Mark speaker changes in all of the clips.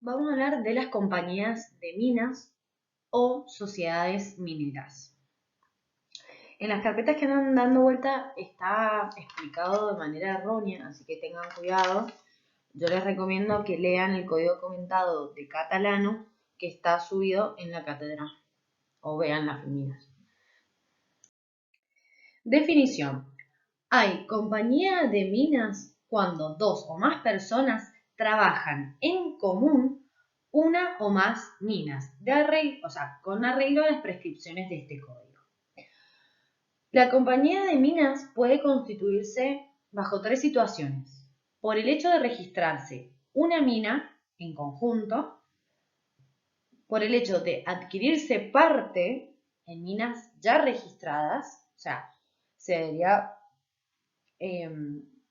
Speaker 1: vamos a hablar de las compañías de minas o sociedades mineras. En las carpetas que andan dando vuelta está explicado de manera errónea, así que tengan cuidado. Yo les recomiendo que lean el código comentado de Catalano que está subido en la cátedra o vean las minas. Definición. Hay compañía de minas cuando dos o más personas trabajan en común una o más minas, con arreglo a las prescripciones de este código. La compañía de minas puede constituirse bajo tres situaciones. Por el hecho de registrarse una mina en conjunto, por el hecho de adquirirse parte en minas ya registradas, o sea, sería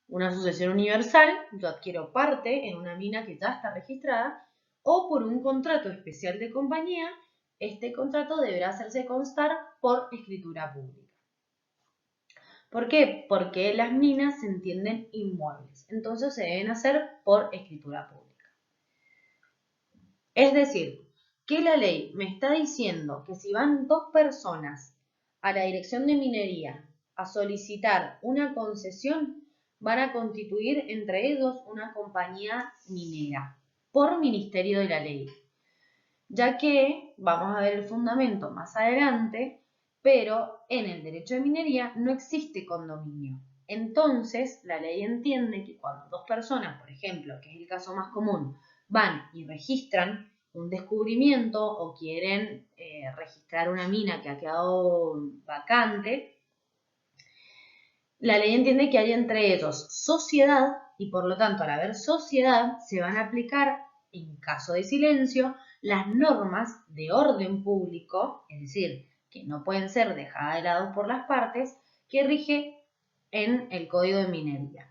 Speaker 1: una sucesión universal, yo adquiero parte en una mina que ya está registrada, o por un contrato especial de compañía, este contrato deberá hacerse constar por escritura pública. ¿Por qué? Porque las minas se entienden inmuebles, entonces se deben hacer por escritura pública. Es decir, que la ley me está diciendo que si van dos personas a la Dirección de Minería a solicitar una concesión, van a constituir entre ellos una compañía minera por Ministerio de la Ley, ya que vamos a ver el fundamento más adelante, pero en el derecho de minería no existe condominio. Entonces, la ley entiende que cuando dos personas, por ejemplo, que es el caso más común, van y registran un descubrimiento o quieren registrar una mina que ha quedado vacante, la ley entiende que hay entre ellos sociedad y por lo tanto al haber sociedad se van a aplicar en caso de silencio las normas de orden público, es decir, que no pueden ser dejadas de lado por las partes, que rige en el Código de Minería.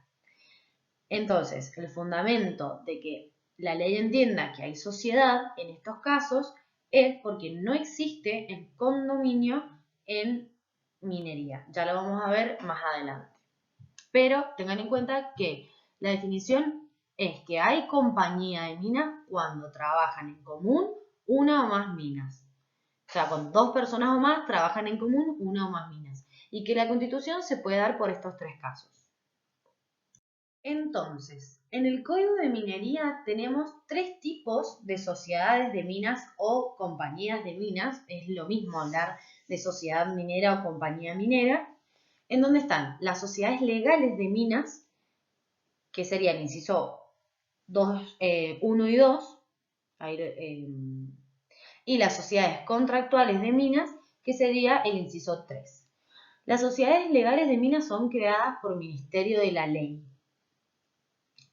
Speaker 1: Entonces, el fundamento de que la ley entienda que hay sociedad en estos casos es porque no existe el condominio en minería. Ya lo vamos a ver más adelante. Pero tengan en cuenta que la definición es que hay compañía de minas cuando trabajan en común una o más minas. O sea, cuando dos personas o más trabajan en común una o más minas. Y que la constitución se puede dar por estos tres casos. Entonces, en el Código de Minería tenemos tres tipos de sociedades de minas o compañías de minas. Es lo mismo hablar de sociedad minera o compañía minera. En donde están las sociedades legales de minas, que sería el inciso 1 y 2, y las sociedades contractuales de minas, que sería el inciso 3. Las sociedades legales de minas son creadas por Ministerio de la Ley.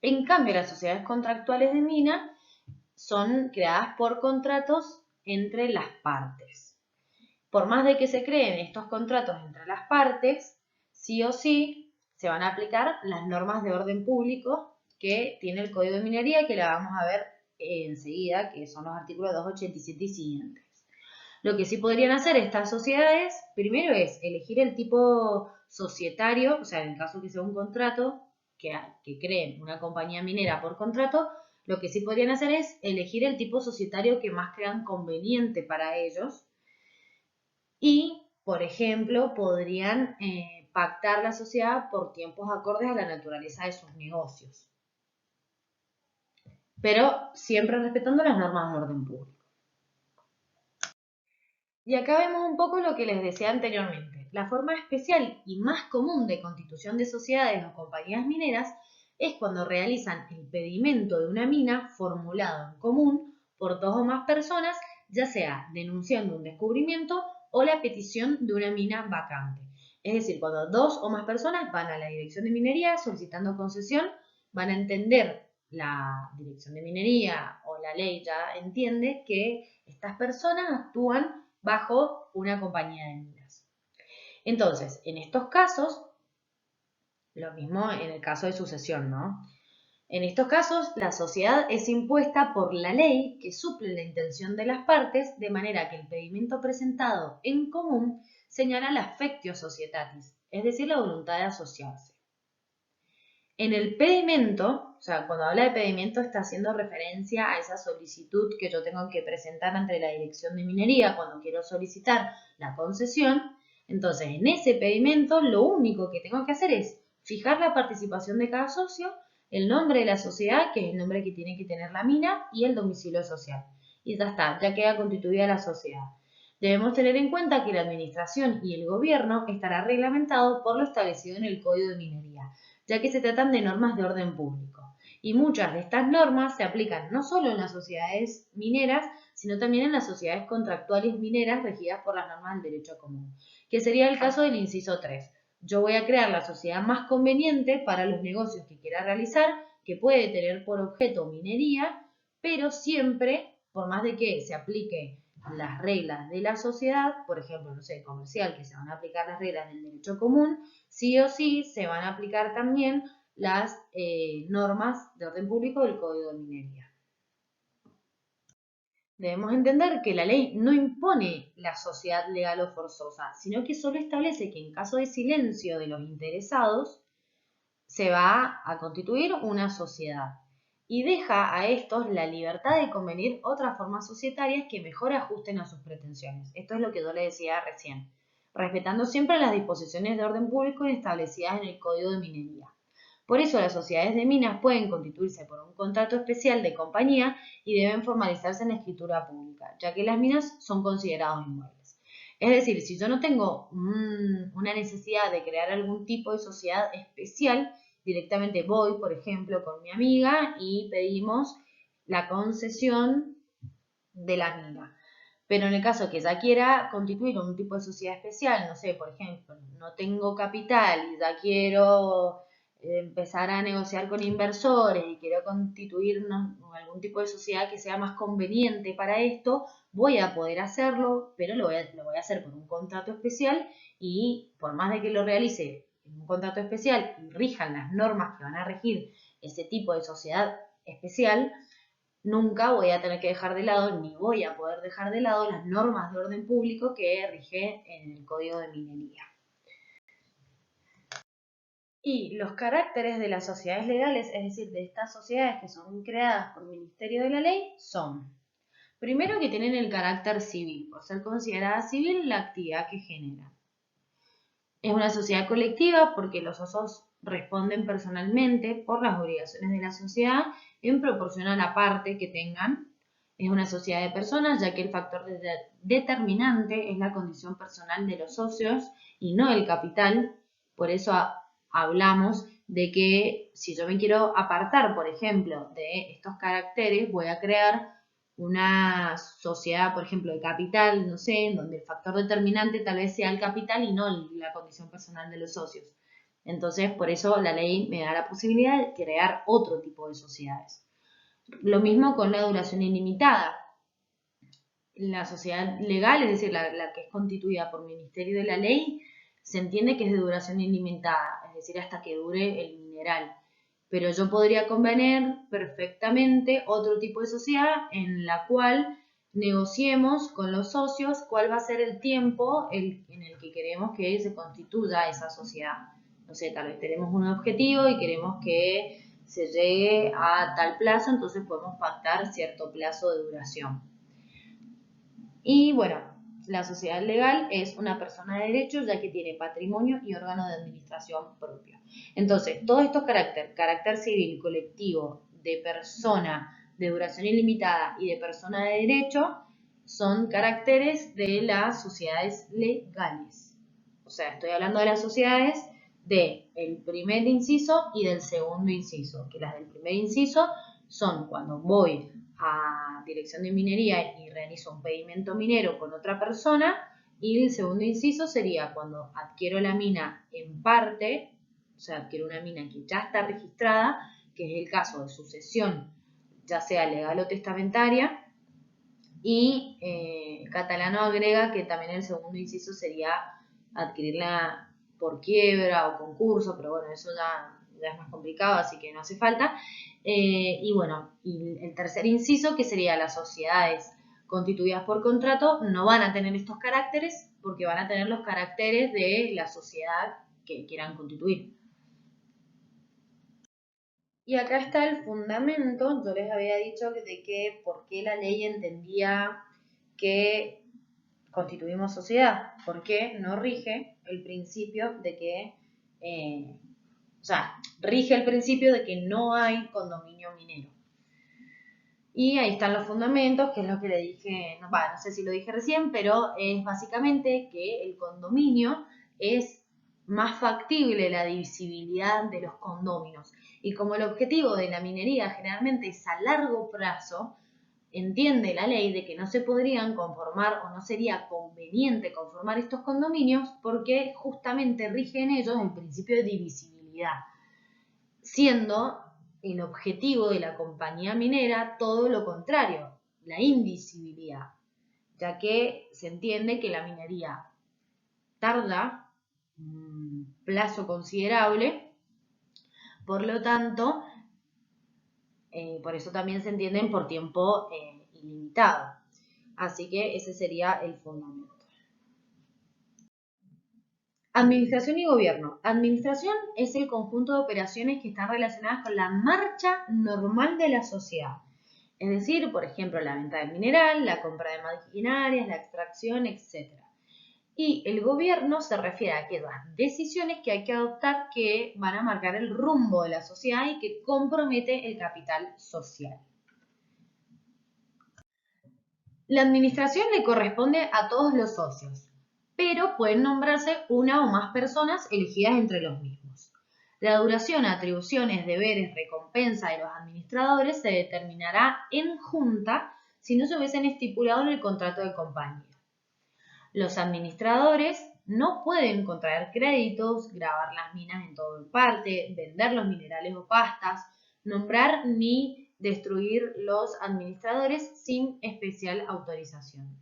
Speaker 1: En cambio, las sociedades contractuales de minas son creadas por contratos entre las partes. Por más de que se creen estos contratos entre las partes, sí o sí se van a aplicar las normas de orden público que tiene el Código de Minería, que la vamos a ver enseguida, que son los artículos 287 y siguientes. Lo que sí podrían hacer estas sociedades, primero es elegir el tipo societario, o sea, en el caso que sea un contrato, que creen una compañía minera por contrato, lo que sí podrían hacer es elegir el tipo societario que más crean conveniente para ellos. Y, por ejemplo, podrían pactar la sociedad por tiempos acordes a la naturaleza de sus negocios. Pero siempre respetando las normas de orden público. Y acá vemos un poco lo que les decía anteriormente. La forma especial y más común de constitución de sociedades o compañías mineras es cuando realizan el pedimento de una mina formulado en común por dos o más personas, ya sea denunciando un descubrimiento o la petición de una mina vacante. Es decir, cuando dos o más personas van a la Dirección de Minería solicitando concesión, van a entender la Dirección de Minería o la ley ya entiende que estas personas actúan bajo una compañía de minas. Entonces, en estos casos, lo mismo en el caso de sucesión, ¿no? En estos casos, la sociedad es impuesta por la ley que suple la intención de las partes, de manera que el pedimento presentado en común señala la affectio societatis, es decir, la voluntad de asociarse. En el pedimento, o sea, cuando habla de pedimento está haciendo referencia a esa solicitud que yo tengo que presentar ante la Dirección de Minería cuando quiero solicitar la concesión. Entonces, en ese pedimento lo único que tengo que hacer es fijar la participación de cada socio, el nombre de la sociedad, que es el nombre que tiene que tener la mina, y el domicilio social. Y ya está, ya queda constituida la sociedad. Debemos tener en cuenta que la administración y el gobierno estará reglamentado por lo establecido en el Código de Minería, ya que se tratan de normas de orden público. Y muchas de estas normas se aplican no solo en las sociedades mineras, sino también en las sociedades contractuales mineras regidas por las normas del derecho común, que sería el caso del inciso 3. Yo voy a crear la sociedad más conveniente para los negocios que quiera realizar, que puede tener por objeto minería, pero siempre, por más de que se aplique las reglas de la sociedad, por ejemplo, no sé, comercial, que se van a aplicar las reglas del derecho común, sí o sí se van a aplicar también las normas de orden público del Código de Minería. Debemos entender que la ley no impone la sociedad legal o forzosa, sino que solo establece que en caso de silencio de los interesados se va a constituir una sociedad y deja a estos la libertad de convenir otras formas societarias que mejor ajusten a sus pretensiones. Esto es lo que yo le decía recién, respetando siempre las disposiciones de orden público establecidas en el Código de Minería. Por eso las sociedades de minas pueden constituirse por un contrato especial de compañía y deben formalizarse en la escritura pública, ya que las minas son considerados inmuebles. Es decir, si yo no tengo una necesidad de crear algún tipo de sociedad especial, directamente voy, por ejemplo, con mi amiga y pedimos la concesión de la mina. Pero en el caso que ya quiera constituir un tipo de sociedad especial, no sé, por ejemplo, no tengo capital y ya quiero empezar a negociar con inversores y quiero constituir algún tipo de sociedad que sea más conveniente para esto, voy a poder hacerlo, pero lo voy a hacer por un contrato especial y por más de que lo realice en un contrato especial y rijan las normas que van a regir ese tipo de sociedad especial, nunca voy a tener que dejar de lado, ni voy a poder dejar de lado las normas de orden público que rige en el Código de Minería. Y los caracteres de las sociedades legales, es decir, de estas sociedades que son creadas por el Ministerio de la Ley, son, primero, que tienen el carácter civil, por ser considerada civil la actividad que genera. Es una sociedad colectiva porque los socios responden personalmente por las obligaciones de la sociedad en proporción a la parte que tengan. Es una sociedad de personas, ya que el factor determinante es la condición personal de los socios y no el capital. Por eso hablamos de que si yo me quiero apartar, por ejemplo, de estos caracteres, voy a crear una sociedad, por ejemplo, de capital, no sé, en donde el factor determinante tal vez sea el capital y no la condición personal de los socios. Entonces, por eso la ley me da la posibilidad de crear otro tipo de sociedades. Lo mismo con la duración ilimitada. La sociedad legal, es decir, la que es constituida por Ministerio de la Ley, se entiende que es de duración ilimitada, es decir, hasta que dure el mineral. Pero yo podría convenir perfectamente otro tipo de sociedad en la cual negociemos con los socios cuál va a ser el tiempo en el que queremos que se constituya esa sociedad. No sé, tal vez tenemos un objetivo y queremos que se llegue a tal plazo, entonces podemos pactar cierto plazo de duración. Y bueno, la sociedad legal es una persona de derecho ya que tiene patrimonio y órgano de administración propio. Entonces, todos estos carácter civil, colectivo, de persona, de duración ilimitada y de persona de derecho, son caracteres de las sociedades legales. O sea, estoy hablando de las sociedades del primer inciso y del segundo inciso, que las del primer inciso son cuando voy a Dirección de Minería y realizo un pedimento minero con otra persona, y el segundo inciso sería cuando adquiero la mina en parte, o sea, adquiero una mina que ya está registrada, que es el caso de sucesión, ya sea legal o testamentaria, y Catalano agrega que también el segundo inciso sería adquirirla por quiebra o concurso, pero bueno, eso ya es más complicado, así que no hace falta. Y bueno, y el tercer inciso, que sería las sociedades constituidas por contrato, no van a tener estos caracteres porque van a tener los caracteres de la sociedad que quieran constituir. Y acá está el fundamento. Yo les había dicho de que por qué la ley entendía que constituimos sociedad, porque no rige el principio de que, o sea, rige el principio de que no hay condominio minero. Y ahí están los fundamentos, que es lo que le dije, no sé si lo dije recién, pero es básicamente que el condominio es más factible la divisibilidad de los condóminos. Y como el objetivo de la minería generalmente es a largo plazo, entiende la ley de que no se podrían conformar o no sería conveniente conformar estos condominios porque justamente rige en ellos el principio de divisibilidad, siendo el objetivo de la compañía minera todo lo contrario, la indivisibilidad, ya que se entiende que la minería tarda un plazo considerable, por lo tanto, por eso también se entienden por tiempo ilimitado. Así que ese sería el fundamento. Administración y gobierno. Administración es el conjunto de operaciones que están relacionadas con la marcha normal de la sociedad. Es decir, por ejemplo, la venta del mineral, la compra de maquinarias, la extracción, etc. Y el gobierno se refiere a aquellas decisiones que hay que adoptar que van a marcar el rumbo de la sociedad y que compromete el capital social. La administración le corresponde a todos los socios, pero pueden nombrarse una o más personas elegidas entre los mismos. La duración, atribuciones, deberes, recompensa de los administradores se determinará en junta si no se hubiesen estipulado en el contrato de compañía. Los administradores no pueden contraer créditos, grabar las minas en todo el parte, vender los minerales o pastas, nombrar ni destruir los administradores sin especial autorización.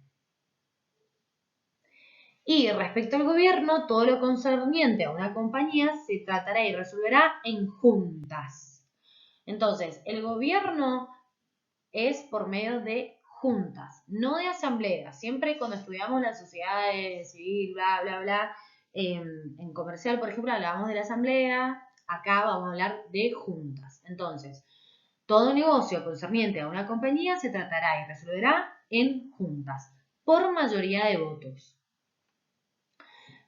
Speaker 1: Y respecto al gobierno, todo lo concerniente a una compañía se tratará y resolverá en juntas. Entonces, el gobierno es por medio de juntas, no de asambleas. Siempre cuando estudiamos la sociedad civil, bla, bla, bla, en comercial, por ejemplo, hablábamos de la asamblea, acá vamos a hablar de juntas. Entonces, todo negocio concerniente a una compañía se tratará y resolverá en juntas, por mayoría de votos.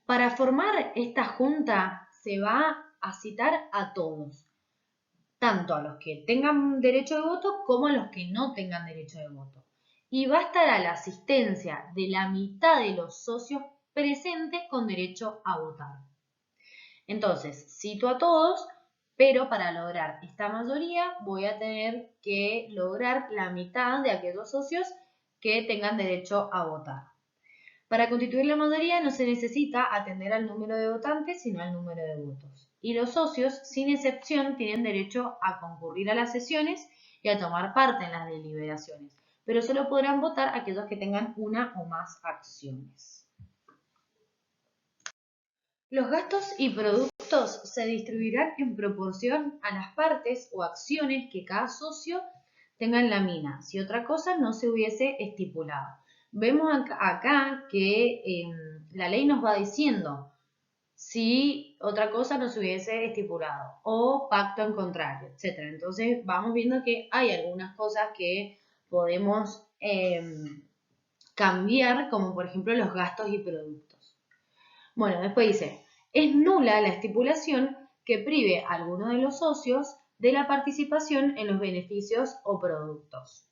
Speaker 1: Para formar esta junta se va a citar a todos, tanto a los que tengan derecho de voto como a los que no tengan derecho de voto. Y va a estar a la asistencia de la mitad de los socios presentes con derecho a votar. Entonces, cito a todos, pero para lograr esta mayoría voy a tener que lograr la mitad de aquellos socios que tengan derecho a votar. Para constituir la mayoría no se necesita atender al número de votantes, sino al número de votos. Y los socios, sin excepción, tienen derecho a concurrir a las sesiones y a tomar parte en las deliberaciones, pero solo podrán votar aquellos que tengan una o más acciones. Los gastos y productos se distribuirán en proporción a las partes o acciones que cada socio tenga en la mina, si otra cosa no se hubiese estipulado. Vemos acá que la ley nos va diciendo si otra cosa no se hubiese estipulado o pacto en contrario, etc. Entonces vamos viendo que hay algunas cosas que podemos cambiar, como por ejemplo los gastos y productos. Bueno, después dice, es nula la estipulación que prive a alguno de los socios de la participación en los beneficios o productos.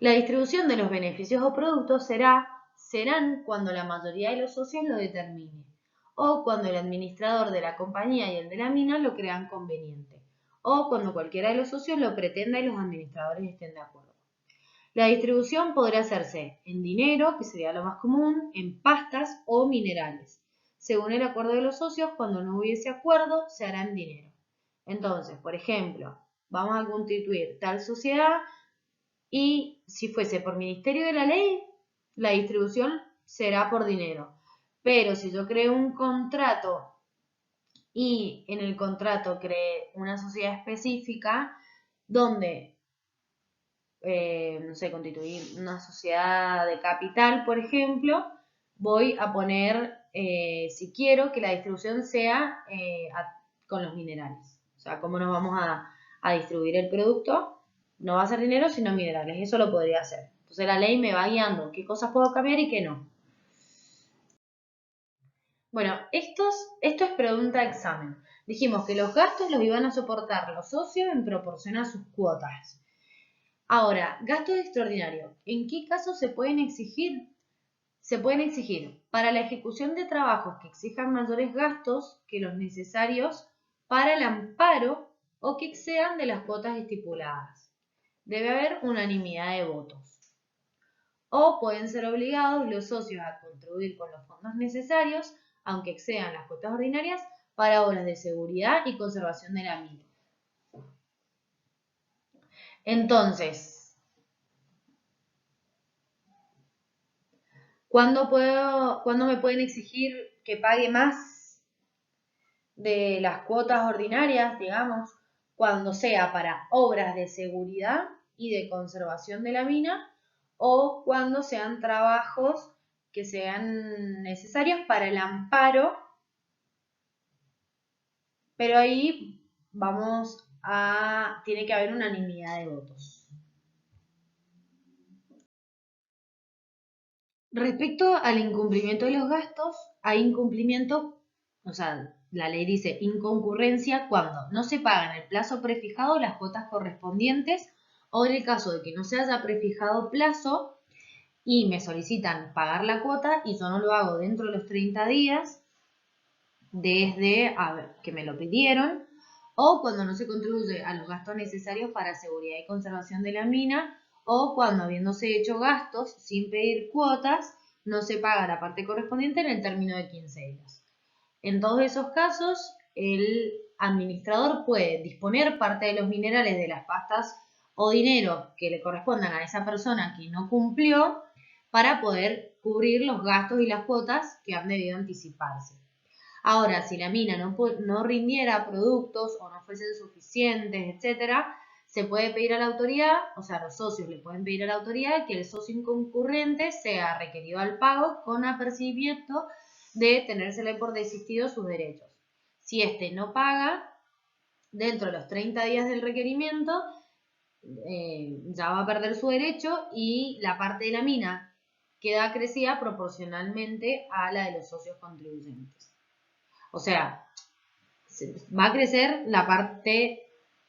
Speaker 1: La distribución de los beneficios o productos serán cuando la mayoría de los socios lo determine, o cuando el administrador de la compañía y el de la mina lo crean conveniente, o cuando cualquiera de los socios lo pretenda y los administradores estén de acuerdo. La distribución podrá hacerse en dinero, que sería lo más común, en pastas o minerales. Según el acuerdo de los socios, cuando no hubiese acuerdo, se hará en dinero. Entonces, por ejemplo, vamos a constituir tal sociedad y si fuese por ministerio de la ley, la distribución será por dinero. Pero si yo creo un contrato y en el contrato creé una sociedad específica donde, no sé, constituir una sociedad de capital, por ejemplo, voy a poner si quiero que la distribución sea con los minerales. O sea, cómo nos vamos a distribuir el producto. No va a ser dinero, sino minerales. Eso lo podría hacer. Entonces la ley me va guiando qué cosas puedo cambiar y qué no. Bueno, esto es pregunta de examen. Dijimos que los gastos los iban a soportar los socios en proporción a sus cuotas. Ahora, gastos extraordinarios. ¿En qué casos se pueden exigir? Se pueden exigir para la ejecución de trabajos que exijan mayores gastos que los necesarios para el amparo o que excedan de las cuotas estipuladas. Debe haber unanimidad de votos. O pueden ser obligados los socios a contribuir con los fondos necesarios, aunque excedan las cuotas ordinarias, para obras de seguridad y conservación de la mina. Entonces, ¿cuándo me pueden exigir que pague más de las cuotas ordinarias, digamos? Cuando sea para obras de seguridad y de conservación de la mina, o cuando sean trabajos que sean necesarios para el amparo, pero ahí tiene que haber unanimidad de votos. Respecto al incumplimiento de los gastos, hay incumplimiento, o sea, la ley dice inconcurrencia cuando no se pagan en el plazo prefijado las cuotas correspondientes o en el caso de que no se haya prefijado plazo y me solicitan pagar la cuota y yo no lo hago dentro de los 30 días desde que me lo pidieron, o cuando no se contribuye a los gastos necesarios para seguridad y conservación de la mina, o cuando habiéndose hecho gastos sin pedir cuotas, no se paga la parte correspondiente en el término de 15 días. En todos esos casos, el administrador puede disponer parte de los minerales de las pastas o dinero que le correspondan a esa persona que no cumplió para poder cubrir los gastos y las cuotas que han debido anticiparse. Ahora, si la mina no rindiera productos o no fuesen suficientes, etcétera, se puede pedir a la autoridad, o sea, los socios le pueden pedir a la autoridad que el socio inconcurrente sea requerido al pago con apercibimiento de tenérsele por desistido sus derechos. Si éste no paga, dentro de los 30 días del requerimiento, ya va a perder su derecho y la parte de la mina queda acrecida proporcionalmente a la de los socios contribuyentes. O sea, va a crecer la parte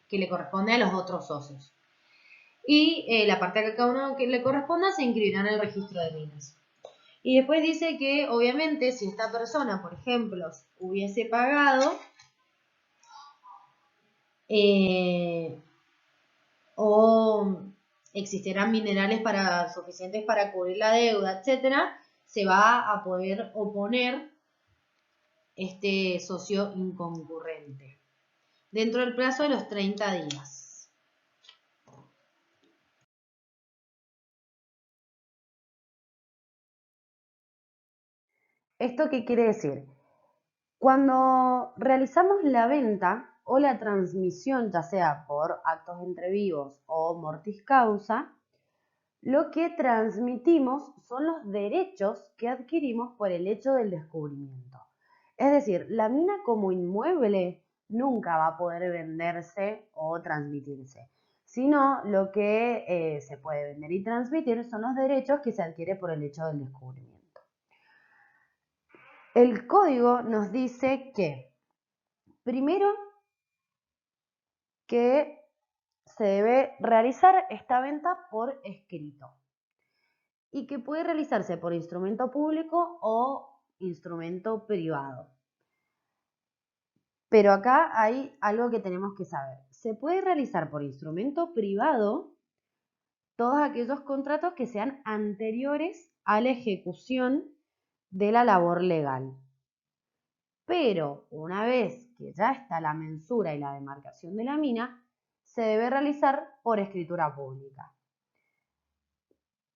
Speaker 1: que le corresponde a los otros socios. Y la parte que a cada uno que le corresponda se inscribirá en el registro de minas. Y después dice que, obviamente, si esta persona, por ejemplo, hubiese pagado o existieran minerales suficientes para cubrir la deuda, etcétera, se va a poder oponer este socio inconcurrente dentro del plazo de los 30 días. ¿Esto qué quiere decir? Cuando realizamos la venta o la transmisión, ya sea por actos entre vivos o mortis causa, lo que transmitimos son los derechos que adquirimos por el hecho del descubrimiento. Es decir, la mina como inmueble nunca va a poder venderse o transmitirse, sino lo que se puede vender y transmitir son los derechos que se adquiere por el hecho del descubrimiento. El código nos dice que, primero, que se debe realizar esta venta por escrito y que puede realizarse por instrumento público o instrumento privado. Pero acá hay algo que tenemos que saber. Se puede realizar por instrumento privado todos aquellos contratos que sean anteriores a la ejecución de la labor legal. Pero una vez que ya está la mensura y la demarcación de la mina, se debe realizar por escritura pública.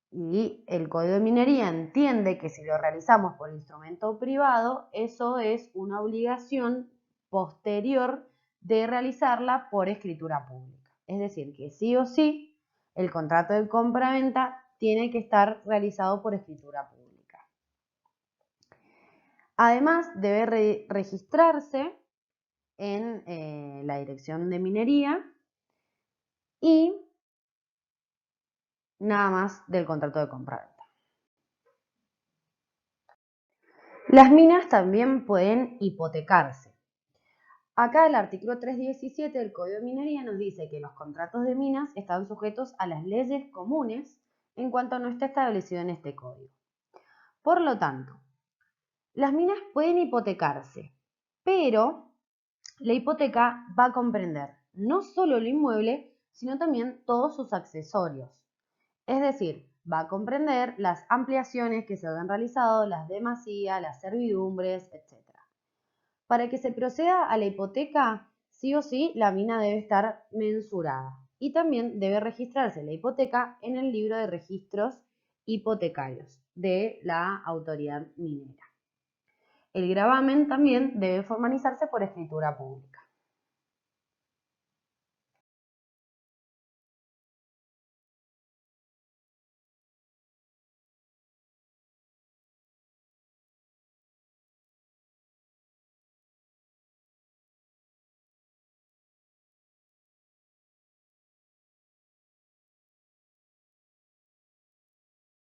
Speaker 1: Y el Código de Minería entiende que si lo realizamos por instrumento privado, eso es una obligación posterior de realizarla por escritura pública. Es decir, que sí o sí, el contrato de compra-venta tiene que estar realizado por escritura pública. Además, debe registrarse en la Dirección de Minería y nada más del contrato de compraventa. Las minas también pueden hipotecarse. Acá el artículo 317 del Código de Minería nos dice que los contratos de minas están sujetos a las leyes comunes en cuanto no esté establecido en este código. Por lo tanto, las minas pueden hipotecarse, pero la hipoteca va a comprender no solo el inmueble, sino también todos sus accesorios. Es decir, va a comprender las ampliaciones que se hayan realizado, las demasías, las servidumbres, etc. Para que se proceda a la hipoteca, sí o sí, la mina debe estar mensurada y también debe registrarse la hipoteca en el libro de registros hipotecarios de la autoridad minera. El gravamen también debe formalizarse por escritura pública.